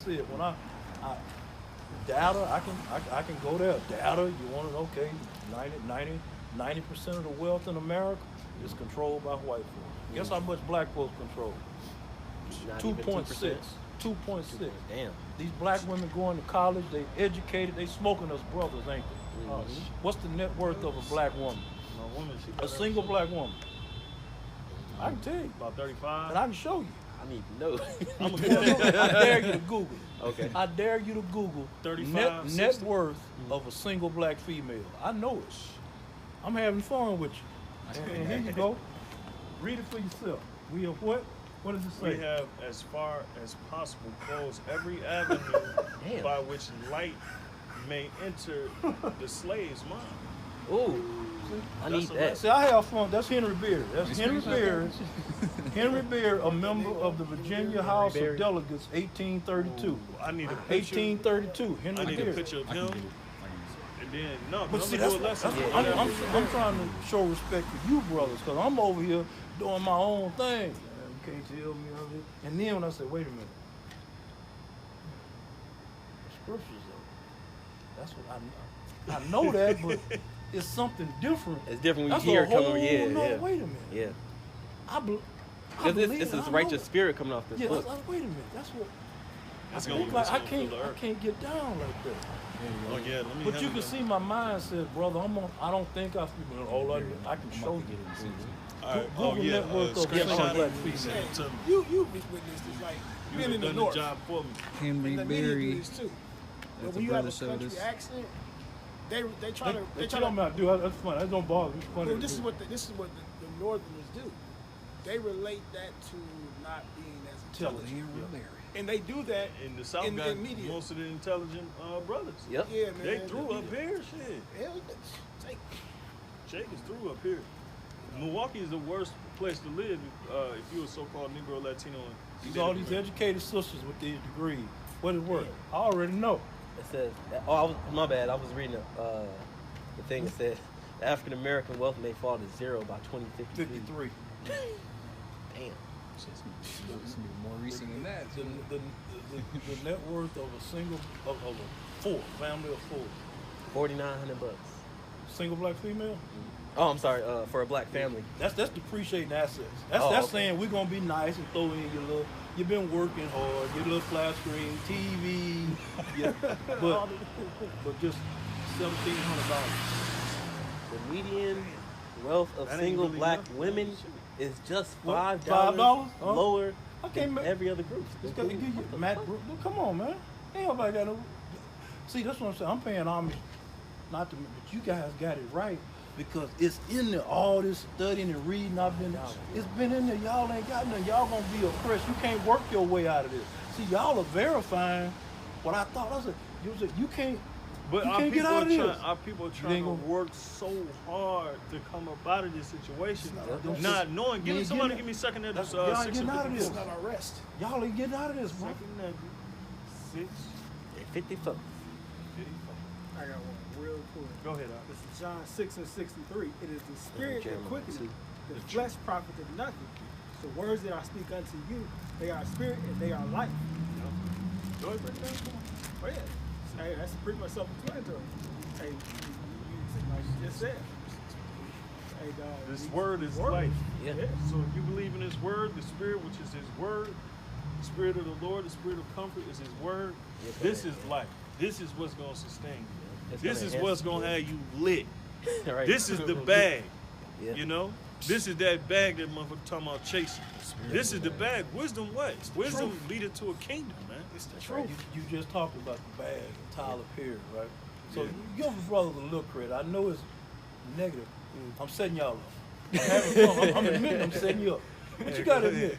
See it when I data, I can go there. Data, you want to okay, 90% of the wealth in America is controlled by white folks. Guess how much black folks control? 2.6. 2.6. Damn. These black women going to college, they educated, they smoking us brothers, ain't they? What's the net worth of a black woman? A single black woman. I can tell you. About 35. And I can show you. I need to know. I dare you to Google. Okay. I dare you to Google 35, net worth of a single black female. I know it. I'm having fun with you. And here you go. Read it for yourself. We have what? What does it say? We have, as far as possible, closed every avenue by which light may enter the slave's mind. Ooh, I need that. See, I have fun. That's Henry Beard. That's Henry Beard. Henry Beard, a member of the Virginia House of Delegates, 1832. Ooh, I need a picture. 1832. Henry I need Beard. a picture of him. And then, no, But I'm see, gonna do a lesson. I'm trying to show respect to you brothers, because I'm over here doing my own thing. You can't tell me of it. And then when I say, wait a minute, scriptures though, that's what I know that, but it's something different. It's different when That's you hear a it coming. whole, Yeah, no, yeah. wait a minute. Yeah. I This believe is I righteous know. spirit coming off this Yeah, book. wait a minute. That's what. That's I gonna- think that's I gonna fill the earth. can't get down like that. Oh yeah, let me. But you can see my mindset, brother. I don't think I I can show you. All right. Google Oh yeah. net worth of Screenshot black it. female. Send it to me. You witnessed this, like You being in done the north. the job for me. Henry And the media do Berry. this too. But That's when a you have brother a showed country us. accent, they try to They tell me I do. That's funny. That don't bother me. It's funny. Well, this is what the Northerners do. They relate that to not being as intelligent, Henry Berry. and they do that In the South, in got the media. most of the intelligent brothers. Yep. Yeah, man. They threw up here, shit. Hell, take Jake is through up here. Milwaukee is the worst place to live if you're a so-called Negro Latino. These all these educated sisters with these degrees. What is worth? I already know. It says, my bad. I was reading the thing that said African American wealth may fall to zero by 2053. 53. Damn. It's more recent than that. The net worth of a single of a family of four. $4,900. Single black female. Oh, I'm sorry. For a black family. That's depreciating assets. That's Okay. saying we're gonna be nice and throw in your little. You've been working hard. Your little flat screen, TV, but just $1,700. The median wealth of That ain't single really black nothing. women is just What? $5 $5? Huh? lower I can't than every other group. It's gonna give you Matt. Come on, man. Ain't nobody got no. See, that's what I'm saying. I'm paying homage, not to, but you guys got it right because it's in there. All this studying and reading, it's been in there. Y'all ain't got nothing. Y'all gonna be oppressed. You can't work your way out of this. See, y'all are verifying what I thought. I said, you can't. But You our can't people, get out of this. our people are You trying ain't to gonna- work so hard to come up out of this situation, Don't not just- knowing. you ain't Somebody getting give me second at That's- this. y'all ain't getting out of this. It's not our rest. Y'all ain't getting out of this, bro. Second at 6. 54. I got one real quick. Go ahead, Al. This is John 6:63. It is the spirit that Jeremiah, quickeneth, see? the flesh profiteth nothing. The words that I speak unto you, they are spirit and they are life. Go ahead, break it down. Oh yeah. Hey, that's pretty much self-explanatory. Hey, you like you just said. Hey, dog. This word is life. Yeah. So if you believe in His word, the Spirit, which is His word, the Spirit of the Lord, the Spirit of comfort is His word. Yes, This sir. is life. This is what's gonna sustain you. It's This gonna is enhance what's you. gonna have you lit. Right. This is the bag. Yeah. You know, this is that bag that motherfucker talking about chasing. This is the bag. Wisdom what? Wisdom leadeth to a kingdom, man. It's the Right, truth. you just talked about the bag, Tyler Perry, right? So Yeah. you give the brothers a little credit. I know it's negative. I'm setting y'all up. I'm having fun. I'm admitting I'm setting you up. But you gotta admit,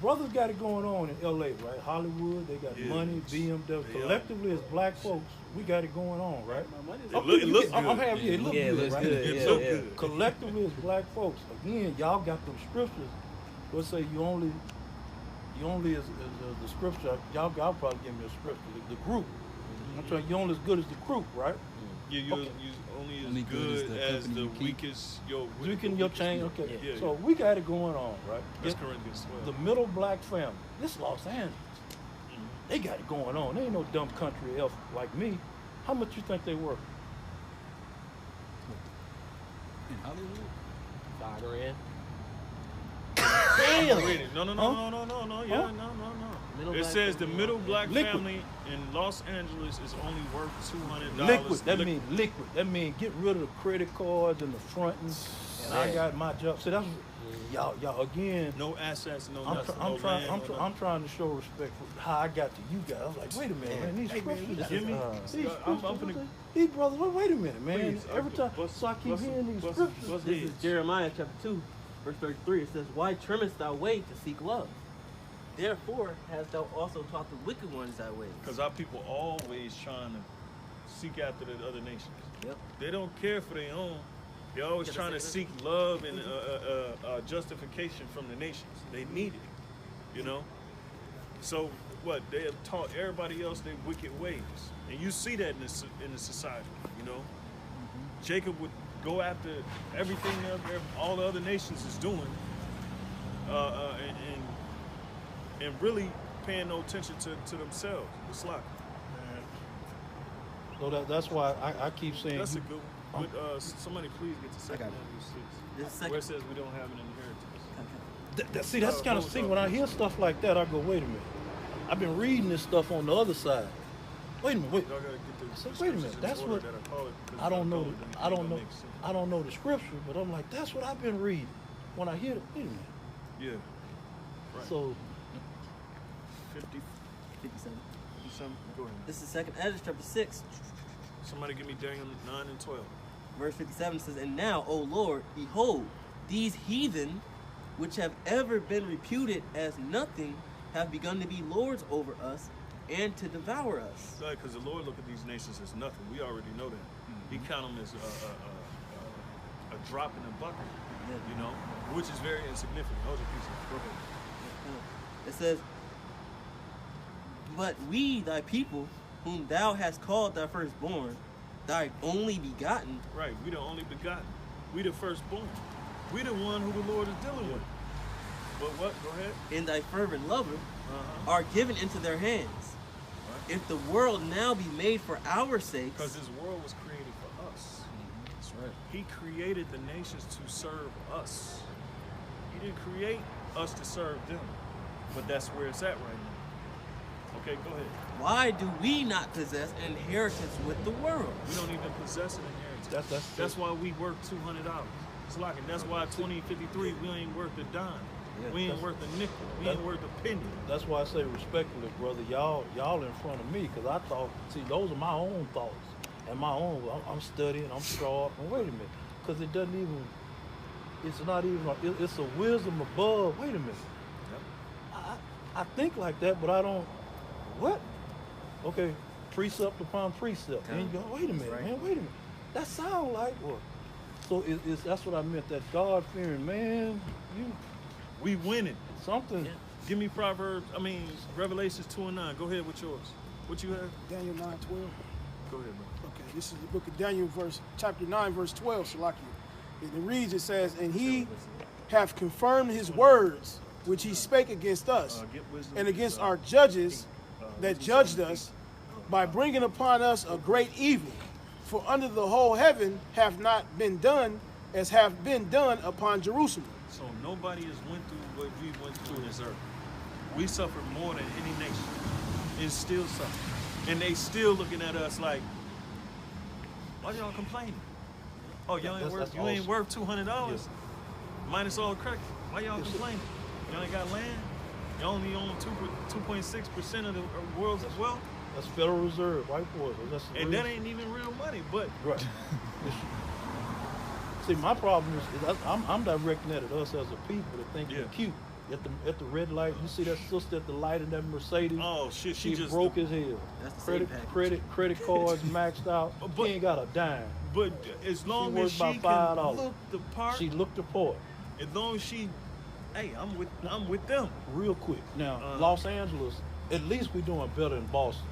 brothers got it going on in LA, right? Hollywood, they got Yeah. money, BMW. They Collectively as black folks, we got it going on, right? My money's It looks I'm good. happy. It looks Yeah, it good, looks right? good. It Yeah, look yeah. good. Collectively as black folks, again, y'all got them scriptures. Let's say you only is the scripture. Y'all probably give me a scripture. The group. I'm trying. You only as good as the group, right? Yeah, you're Okay. only as Only good as company the you keep. weakest. You can your chain. Okay. Yeah. So we got it going on, right? That's Get Corinthians 12. the middle black family. This is Los Angeles. They got it going on. They ain't no dumb country elf like me. How much you think they worth? In Hollywood? $5 grand. Damn. Read it. No. Yeah, Huh? no. Middle It black says the family. middle black Liquid. family in Los Angeles is only worth $200. Liquid. That means liquid. That means get rid of the credit cards and the frontings. And I got my job. See, that's y'all again. no assets, no I'm, nothing. I'm no trying. land, I'm trying to show respect for how I got to you guys. I was like, wait a minute, man. These scriptures, Give me. I'm finna. these brothers. Wait a minute, man. Please, Every time, bust- so I keep bust- hearing these bust- scriptures. bust- This is Jeremiah chapter 2, verse 33. It says, "Why trimmest thou way to seek love? Therefore hast thou also taught the wicked ones thy ways." Because our people always trying to seek after the other nations. Yep. They don't care for their own. They're always Gotta trying to say seek love and justification from the nations. They need it, you know. So what? They have taught everybody else their wicked ways, and you see that in the society. You know, Jacob would go after everything that all the other nations is doing, and really paying no attention to themselves. It's like So that's why I keep saying. that's a you- good one. But somebody please get to second Andrews 6. This is Where it second. says we don't have an inheritance. See, that's kind of see when I hear stuff like that, I go, wait a minute. I've been reading this stuff on the other side. Wait a minute, wait. Y'all gotta get the So, wait a scriptures minute, in that's order what- that I call it, 'cause I don't if know. it, then I it don't know. make sense. I don't know the scripture, but I'm like, that's what I've been reading. When I hear it, wait a minute. Yeah. Right. So 50 57. something. Go ahead. This is second Ezra chapter 6, Somebody give me Daniel 9 and 12. verse 57 says, "And now, O Lord, behold, these heathen, which have ever been reputed as nothing, have begun to be lords over us and to devour us." Because the Lord look at these nations as nothing. We already know that. He count them as a drop in the bucket, Yeah. you know, which is very insignificant. Hold your piece. Go ahead. It says, "But we, thy people, whom thou hast called thy firstborn, thy only begotten, Right, we the only begotten. We the firstborn. We the one who the Lord is dealing with. But what? Go ahead. and thy fervent lover, Uh-huh. are given into their hands. Right. If the world now be made for our sakes, Because this world was created for us. That's right. He created the nations to serve us. He didn't create us to serve them. But that's where it's at right now. Okay, go ahead. why do we not possess an inheritance with the world?" We don't even possess an inheritance. that's why we worth $200. It's like, and that's why 2053 we ain't worth a dime. Yeah, We ain't that's- worth a nickel. We that- ain't worth a penny. that's why I say respectfully, brother. Y'all in front of me, because I thought. See, those are my own thoughts and my own. I'm studying. I'm sharp. And wait a minute, because it doesn't even. It's not even. It's a wisdom above. Wait a minute. I think like that, but I don't. What? Okay, precept upon precept. And you go, wait a minute, right. man, wait a minute. That sound like what? So that's what I meant. That God fearing man, you We winning. something. Yeah. Give me Revelations 2 and 9. Go ahead with yours. What you have? Daniel 9:12. Go ahead, bro. Okay, this is the book of Daniel, chapter 9, verse 12, Shalaki. It reads, it says, "And he hath confirmed his words, which he spake against us, Get wisdom. and against our judges that judged us, by bringing upon us a great evil. For under the whole heaven hath not been done as have been done upon Jerusalem." So nobody has went through what we went through in this earth. We suffered more than any nation, and still suffer. And they still looking at us like, why y'all complaining? Oh, y'all ain't That's worth awesome. worth $200 minus all the credit. Why y'all Yes, sir. complaining? Y'all ain't got land. You only own 2.6% of the world's wealth, That's Federal Reserve, white boys. That's and real- that ain't even real money. But right. See, my problem is I'm directing that at us as a people that think we're Yeah. cute. At the red light, you see that sister at the light in that Mercedes. oh shit, she She's just broke as hell. That's the same Credit cards maxed out. But- She ain't got a dime. But as long worth as she about can $5. look the part, She looked the part as long as she, hey, I'm with them. real quick. Now, Uh-huh. Los Angeles, at least we're doing better than Boston.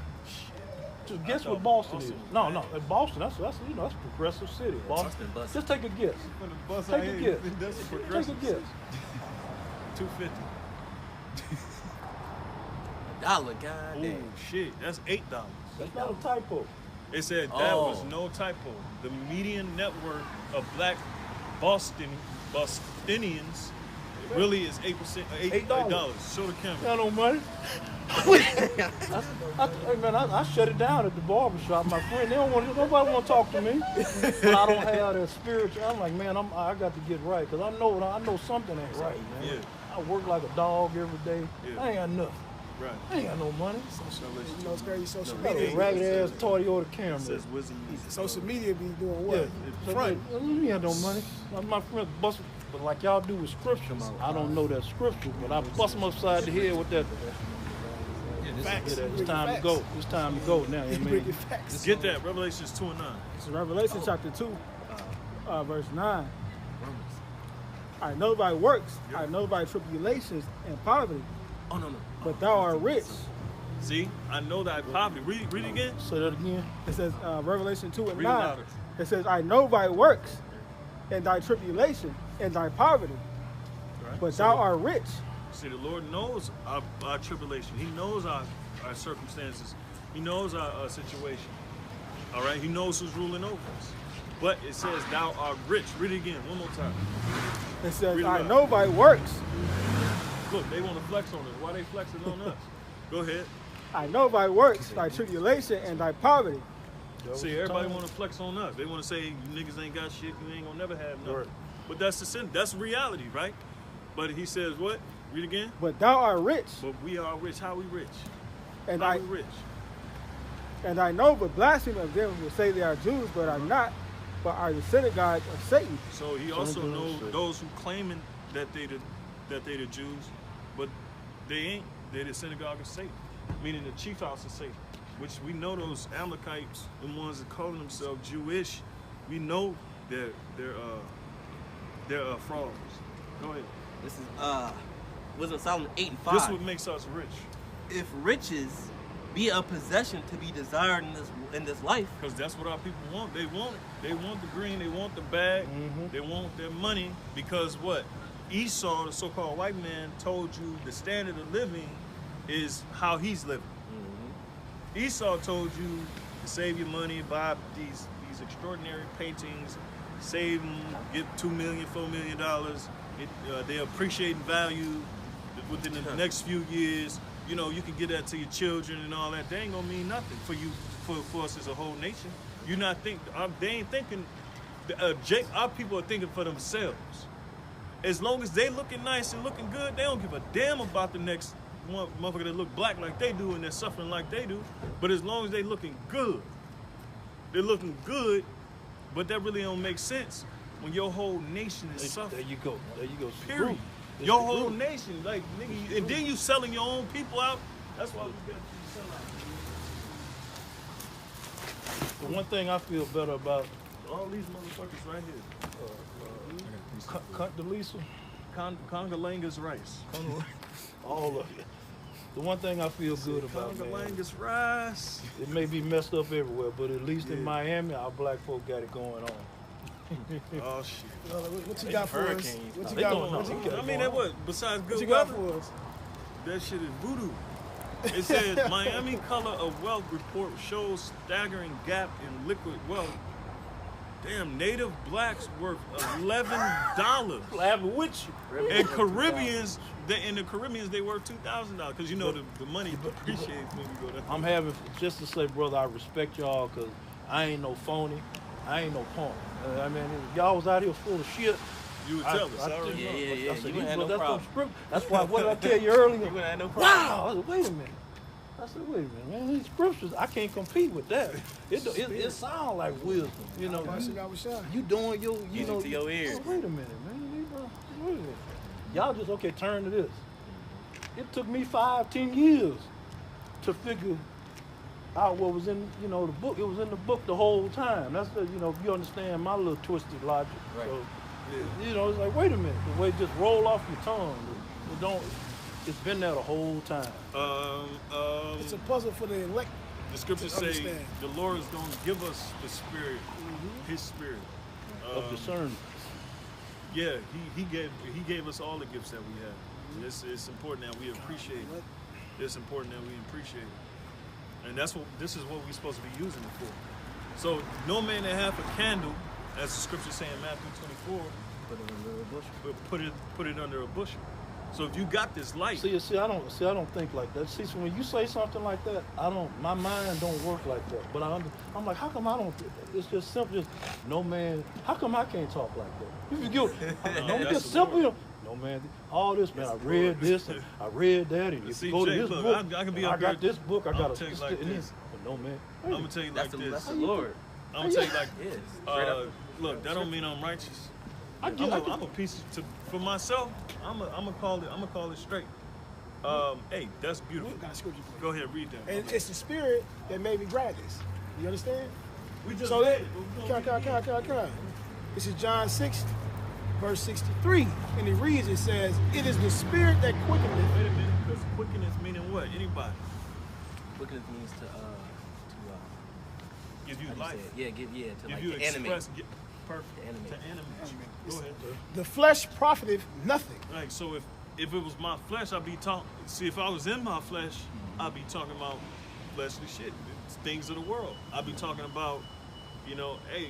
Just guess what thought Boston Boston is. was No, bad. no. In Boston, that's that's a progressive city. Boston busted. Just take a guess. For the bus Take I a hate, guess. That's a Take a progressive. guess. 250. God Oh damn. shit, that's $8. That's not a typo. It said that was Oh. no typo. The median net worth of black Bostonians really is $8. Show the camera. Got no money. Hey man, I shut it down at the barbershop. My friend, nobody want to talk to me. But I don't have that spiritual. I'm like, man, I got to get right because I know something ain't right, man. Yeah. I work like a dog every day. Yeah. I ain't got nothing. Right. I ain't got no money. You know, it's crazy. Social I got a media. ragged ass Toyota It Camry. says wisdom. Social media be doing Yeah, what? front. You ain't no money. My friend bust, but like y'all do with scripture, I don't know that scripture, but I bust them upside the head with that. Facts. It's time to go. It's time to go now. You Bring mean? it facts. Get that. Revelations 2 and 9. It's Revelation chapter 2, verse 9. I know thy works, I know thy tribulations and poverty, Oh no. but thou art rich. See, I know thy poverty. Read it again. Say that again. It says Revelation 2 and Read it 9. louder. It says, I know thy works and thy tribulation and thy poverty, Right. but thou art rich. See, the Lord knows our tribulation. He knows our circumstances. He knows our situation. All right? He knows who's ruling over us. But it says, thou art rich. Read it again one more time. It says, Read it I out. know thy works. Look, they want to flex on us. Why they flexing on us? Go ahead. I know thy works, thy tribulation and thy poverty. See, everybody want to flex on us. They want to say, you niggas ain't got shit. You ain't going to never have nothing. Right. But that's the sin. That's reality, right? But he says what? Read again. But thou art rich, But we are rich. How we rich? and How I we rich? and I know the blasphemy of them who say they are Jews, but are not, but are the synagogue of Satan. So he also Some knows bullshit. those who claiming that they the Jews, but they ain't. They're the synagogue of Satan, meaning the chief house of Satan. Which we know those Amalekites, the ones that calling themselves Jewish, we know they're frauds. Go ahead. This is Wisdom of Solomon 8 and 5. This is what makes us rich, If riches be a possession to be desired in this life, because that's what our people want. They want it. They want the green. They want the bag. They want their money because what? Esau, the so-called white man, told you the standard of living is how he's living. Esau told you to save your money, buy these extraordinary paintings, save them, get $2 million, $4 million. They appreciate value within the next few years. You know, you can get that to your children and all that. They ain't gonna mean nothing for you, for us as a whole nation. You're not they ain't thinking. Our people are thinking for themselves. As long as they looking nice and looking good, they don't give a damn about the next motherfucker that look black like they do and they're suffering like they do. But as long as they looking good, they're looking good. But that really don't make sense when your whole nation is There suffering. you go. There you go. It's the Period. group. It's Your the whole group. nation, like nigga, and then you selling your own people out. That's why we got to sell out. The one thing I feel better about All these motherfuckers right here. Delisa, Congolanga's rice. all of it. The one thing I feel good about, man, Congolanga's rice. it may be messed up everywhere, but at least in Yeah. Miami, our black folk got it going on. Oh shit. What you got for us? hurricanes. What you They got don't for know. us? They got I it mean, going that on. what? Besides What good you got weather, for us? that shit is voodoo. It says Miami Color of Wealth report shows staggering gap in liquid wealth. Damn, native blacks worth $11. Laughing with you. And Caribbeans, in the Caribbeans, they worth $2,000 because you know the money depreciates when you go there. I'm having, just to say, brother, I respect y'all because I ain't no phony. I ain't no punk. I mean, if y'all was out here full of shit. You would tell us. I I already just- know. Yeah. I said, You these wouldn't have no brothers, that's problem. some script. That's why, what did I tell you earlier? You wouldn't have no problem. Wow! I said, wait a minute. I said, wait a minute, man. These scriptures, I can't compete with that. It sounds like wisdom. You know, you doing your, you Get know. into your ears. Oh, wait a minute, man. Wait a minute. Y'all just, okay, turn to this. It took me 5-10 years to figure out what was in, you know, the book. It was in the book the whole time. That's the, you know, if you understand my little twisted logic. Right. So, you know, it's like, wait a minute. The way it just roll off your tongue. It don't, it's been there the whole time. It's a puzzle for the elect. The scriptures to say understand. the Lord is going to give us the spirit, His spirit. Of discernment. Yeah, he gave us all the gifts that we have. And it's important that we appreciate it's important that we appreciate it. And this is what we're supposed to be using it for. So no man that hath a candle, as the scripture say in Matthew 24, Put it under a bushel. will put it under a bushel. So if you got this light, See, I don't think like that. See, so when you say something like that, my mind don't work like that. But I'm like, how come I don't? It's just simple. Just no man. How come I can't talk like that? If you get, just simple. You know, no man. All this, man. I read this, and I read that, and if See, you go Jay, to this look, book, I can be I up got here- this book. I got I'll a. tell you like this. But no man. I'm gonna tell you like That's this. the Lord. I'm gonna tell you like, Yes. Straight up. look, that don't mean I'm righteous. I'm I a piece for myself. I'm gonna call it straight. Hey, that's beautiful. Got a scripture for you. Go ahead, read that. And it's the spirit that made me grab this. You understand? We just So read that, it, but we gonna read it. come on. This is John 6, verse 63. And it reads, it says, it is the spirit that quickeneth. Wait a minute, because quickeness meaning what? Anybody? Quickeneth means to Give you how do you life. say it? Yeah, to Give like you to animate. express. Perfect. To animate. To animate. Go ahead. The flesh profiteth nothing. Like, so if it was my flesh, I'd be talking. See, if I was in my flesh, I'd be talking about fleshly shit, it's things of the world. I'd be talking about, hey,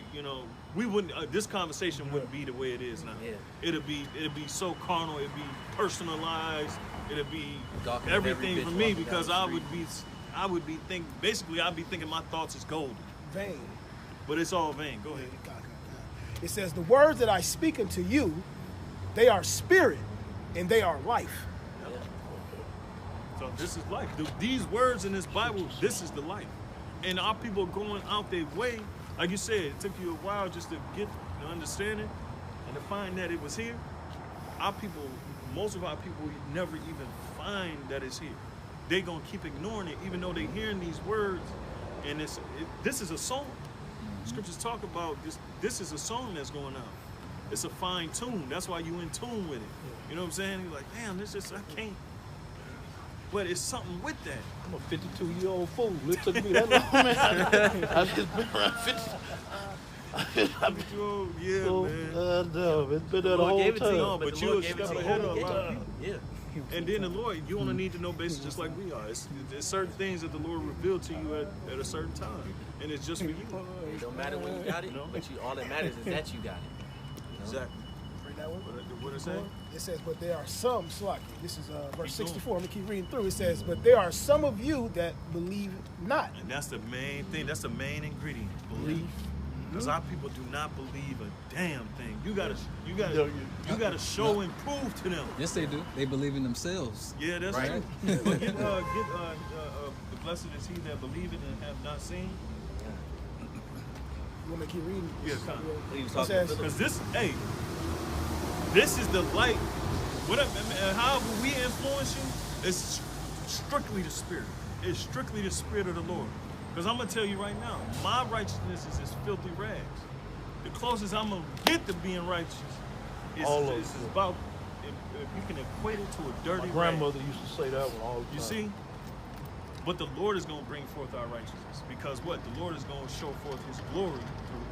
we wouldn't. This conversation wouldn't be the way it is now. Yeah. It'd be so carnal. It'd be personalized. It'd be Gawking at every everything bitch for me walking down because the I street. would be thinking. Basically, I'd be thinking my thoughts is golden, Vain. but it's all vain. Go ahead. It says, the words that I speak unto you, they are spirit and they are life. So this is life. These words in this Bible, this is the life. And our people going out their way, like you said, it took you a while just to get the understanding and to find that it was here. Our people, most of our people never even find that it's here. They gonna keep ignoring it, even though they hearing these words. And this is a song. Scriptures talk about this. This is a song that's going out. It's a fine tune. That's why you in tune with it. You know what I'm saying? You're like, damn, I can't. But it's something with that. I'm a 52-year-old fool. It took me that long, man. I've just been around 50. Yeah, man. No, it's been there the Lord whole gave it to you, time. but the you Lord was gave it got to a you. hold of a Yeah. lot of people. Yeah. And then the Lord, you want to need to know basis just like we are. There's certain things that the Lord revealed to you at a certain time, and it's just for you. It don't matter when you got it, No. but all that matters is that you got it. Exactly. Read that one. What it say? It says, but there are some, Slaki. This is verse 64. I'm going to keep reading through. It says, but there are some of you that believe not. And that's the main thing. That's the main ingredient. Belief. Because our people do not believe a damn thing. You gotta show and prove to them. Yes, they do. They believe in themselves. Yeah, that's Right. true. But get the blessed is he that believeth and have not seen. You want me to keep reading? Yeah, come. He was It talking says, to Because this is the light. However we influence you, it's strictly the Spirit. It's strictly the Spirit of the Lord. Because I'm going to tell you right now, my righteousness is as filthy rags. The closest I'm going to get to being righteous is about, if you can equate it to a dirty My grandmother rag. used to say that one all the time. You see? But the Lord is going to bring forth our righteousness. Because what? The Lord is going to show forth his glory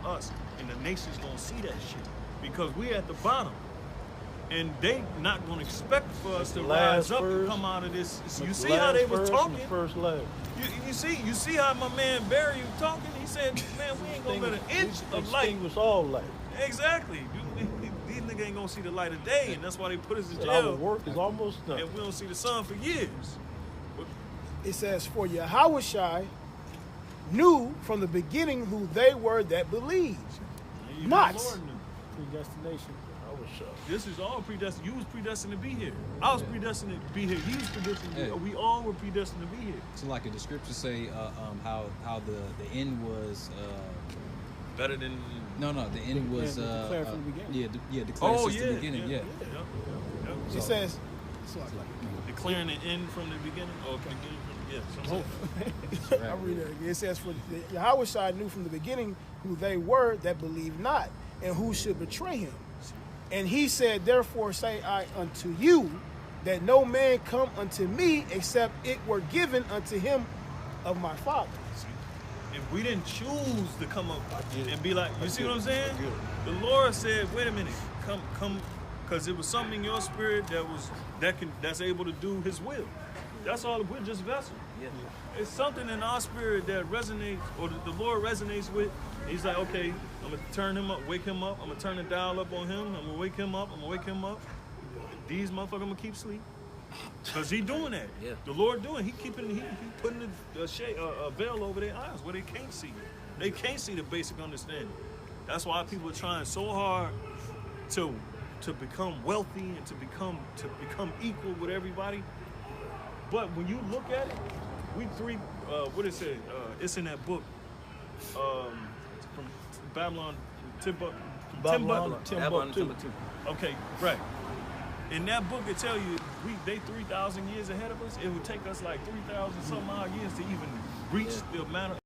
through us. And the nation's going to see that shit. Because we're at the bottom. And they not going to expect for us to rise up and come out of this. You see how they was talking? First last. You see how my man Barry was talking? He said, man, we ain't going to let an inch of light. Extinguish all light. Exactly. These niggas ain't going to see the light of day. And that's why they put us in Our jail. work is almost done. And we don't see the sun for years. it says, for Yahushai knew from the beginning who they were that believed. Even Not. the Lord knew. Predestination. I was shocked. This is all predestined. You was predestined to be here. I was predestined to be here. He was predestined to be here. We all were predestined to be here. So like the scriptures say, how the end was. Better than. No, the end was. Declared from the beginning. Declared Oh, since yeah. the beginning. Yeah. It says, Declaring the end from the beginning, or beginning from I'll read it again. It says, for Yahushai knew from the beginning who they were that believed not, and who should betray him. And he said, therefore say I unto you, that no man come unto me except it were given unto him of my Father. If we didn't choose to come up and be like, you see what I'm saying? The Lord said, wait a minute, come, because it was something in your spirit that's able to do His will. That's all. We're just vessels. Yeah. It's something in our spirit that resonates, or the Lord resonates with. He's like, okay, I'm gonna turn him up, wake him up. I'm gonna turn the dial up on him. I'm gonna wake him up. I'm gonna wake him up. These motherfuckers, I'm gonna keep sleep. Cause he doing that. Yeah. The Lord doing. He putting a veil over their eyes where they can't see. They can't see the basic understanding. That's why people are trying so hard to become wealthy and to become equal with everybody. But when you look at it, we three. What it say? It's in that book. From Babylon, Timbuktu. Okay, right. In that book, it tell you they 3,000 years ahead of us. It would take us like 3,000 some odd years to even reach the amount of